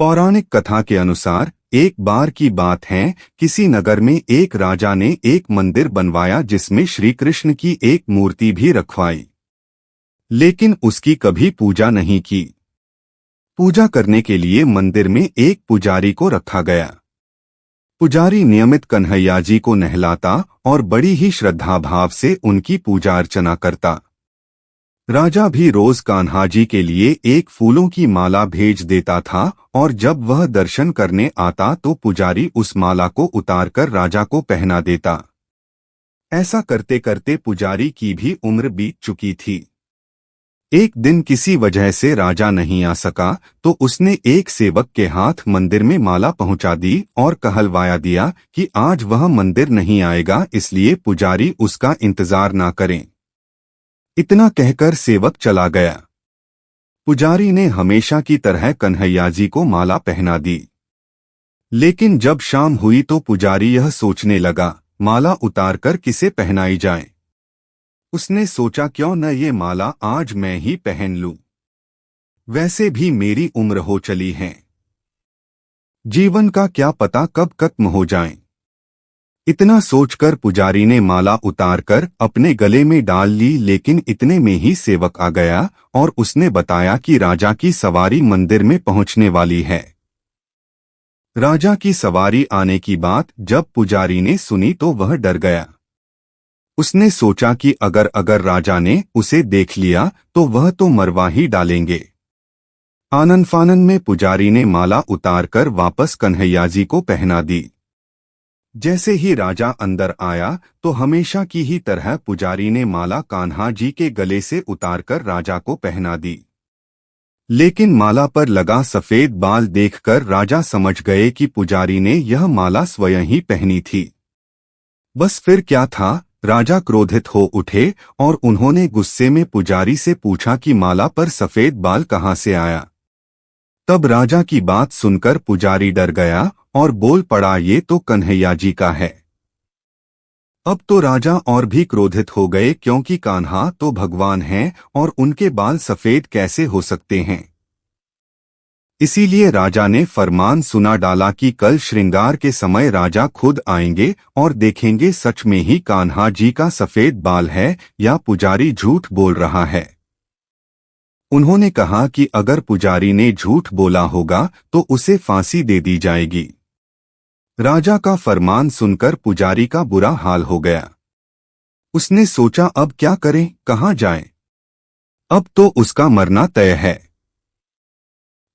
पौराणिक कथा के अनुसार एक बार की बात है, किसी नगर में एक राजा ने एक मंदिर बनवाया जिसमें श्री कृष्ण की एक मूर्ति भी रखवाई, लेकिन उसकी कभी पूजा नहीं की। पूजा करने के लिए मंदिर में एक पुजारी को रखा गया। पुजारी नियमित कन्हैया जी को नहलाता और बड़ी ही श्रद्धा भाव से उनकी पूजा अर्चना करता। राजा भी रोज कान्हा जी के लिए एक फूलों की माला भेज देता था और जब वह दर्शन करने आता तो पुजारी उस माला को उतारकर राजा को पहना देता। ऐसा करते करते पुजारी की भी उम्र बीत चुकी थी। एक दिन किसी वजह से राजा नहीं आ सका तो उसने एक सेवक के हाथ मंदिर में माला पहुंचा दी और कहलवाया दिया कि आज वह मंदिर नहीं आएगा, इसलिए पुजारी उसका इंतजार ना करें। इतना कहकर सेवक चला गया। पुजारी ने हमेशा की तरह कन्हैया जी को माला पहना दी, लेकिन जब शाम हुई तो पुजारी यह सोचने लगा, माला उतारकर किसे पहनाई जाए। उसने सोचा क्यों न ये माला आज मैं ही पहन लूं, वैसे भी मेरी उम्र हो चली है, जीवन का क्या पता कब खत्म हो जाए। इतना सोचकर पुजारी ने माला उतारकर अपने गले में डाल ली, लेकिन इतने में ही सेवक आ गया और उसने बताया कि राजा की सवारी मंदिर में पहुंचने वाली है। राजा की सवारी आने की बात जब पुजारी ने सुनी तो वह डर गया। उसने सोचा कि अगर राजा ने उसे देख लिया तो वह तो मरवा ही डालेंगे। आनन फानन में पुजारी ने माला उतारकर वापस कन्हैया जी को पहना दी। जैसे ही राजा अंदर आया तो हमेशा की ही तरह पुजारी ने माला कान्हा जी के गले से उतारकर राजा को पहना दी, लेकिन माला पर लगा सफेद बाल देखकर राजा समझ गए कि पुजारी ने यह माला स्वयं ही पहनी थी। बस फिर क्या था, राजा क्रोधित हो उठे और उन्होंने गुस्से में पुजारी से पूछा कि माला पर सफेद बाल कहाँ से आया। तब राजा की बात सुनकर पुजारी डर गया और बोल पड़ा, ये तो कन्हैया जी का है। अब तो राजा और भी क्रोधित हो गए, क्योंकि कान्हा तो भगवान हैं और उनके बाल सफेद कैसे हो सकते हैं। इसीलिए राजा ने फरमान सुना डाला कि कल श्रृंगार के समय राजा खुद आएंगे और देखेंगे सच में ही कान्हा जी का सफेद बाल है या पुजारी झूठ बोल रहा है। उन्होंने कहा कि अगर पुजारी ने झूठ बोला होगा तो उसे फांसी दे दी जाएगी। राजा का फरमान सुनकर पुजारी का बुरा हाल हो गया। उसने सोचा अब क्या करें, कहाँ जाए, अब तो उसका मरना तय है।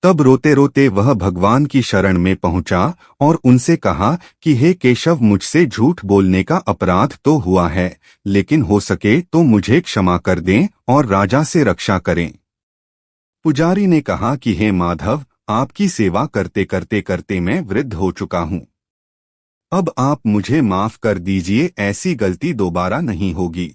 तब रोते रोते वह भगवान की शरण में पहुंचा और उनसे कहा कि हे केशव, मुझसे झूठ बोलने का अपराध तो हुआ है, लेकिन हो सके तो मुझे क्षमा कर दें और राजा से रक्षा करें। पुजारी ने कहा कि हे माधव, आपकी सेवा करते करते करते मैं वृद्ध हो चुका हूँ, अब आप मुझे माफ कर दीजिए, ऐसी गलती दोबारा नहीं होगी।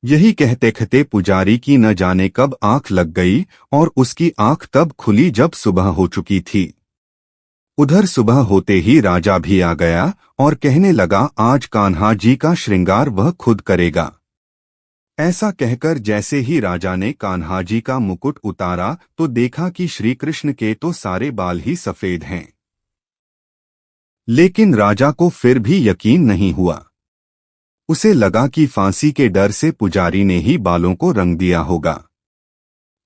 यही कहते कहते पुजारी की न जाने कब आंख लग गई और उसकी आंख तब खुली जब सुबह हो चुकी थी। उधर सुबह होते ही राजा भी आ गया और कहने लगा, आज कान्हा जी का श्रृंगार वह खुद करेगा। ऐसा कहकर जैसे ही राजा ने कान्हा जी का मुकुट उतारा तो देखा कि श्री कृष्ण के तो सारे बाल ही सफेद हैं। लेकिन राजा को फिर भी यकीन नहीं हुआ। उसे लगा कि फांसी के डर से पुजारी ने ही बालों को रंग दिया होगा।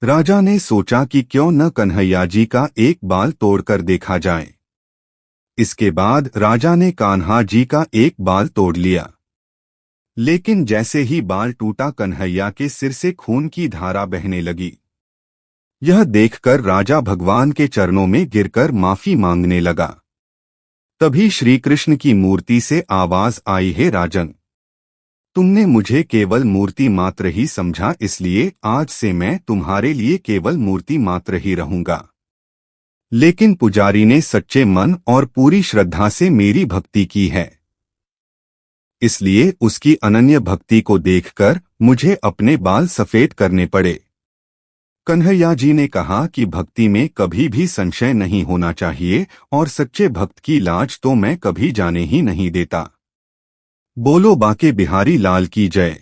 राजा ने सोचा कि क्यों न कन्हैया जी का एक बाल तोड़कर देखा जाए। इसके बाद राजा ने कान्हा जी का एक बाल तोड़ लिया, लेकिन जैसे ही बाल टूटा कन्हैया के सिर से खून की धारा बहने लगी। यह देखकर राजा भगवान के चरणों में गिरकर माफी मांगने लगा। तभी श्री कृष्ण की मूर्ति से आवाज आई, हे राजन, तुमने मुझे केवल मूर्ति मात्र ही समझा, इसलिए आज से मैं तुम्हारे लिए केवल मूर्ति मात्र ही रहूंगा। लेकिन पुजारी ने सच्चे मन और पूरी श्रद्धा से मेरी भक्ति की है, इसलिए उसकी अनन्य भक्ति को देखकर मुझे अपने बाल सफेद करने पड़े। कन्हैया जी ने कहा कि भक्ति में कभी भी संशय नहीं होना चाहिए और सच्चे भक्त की लाज तो मैं कभी जाने ही नहीं देता। बोलो बांके बिहारी लाल की जय।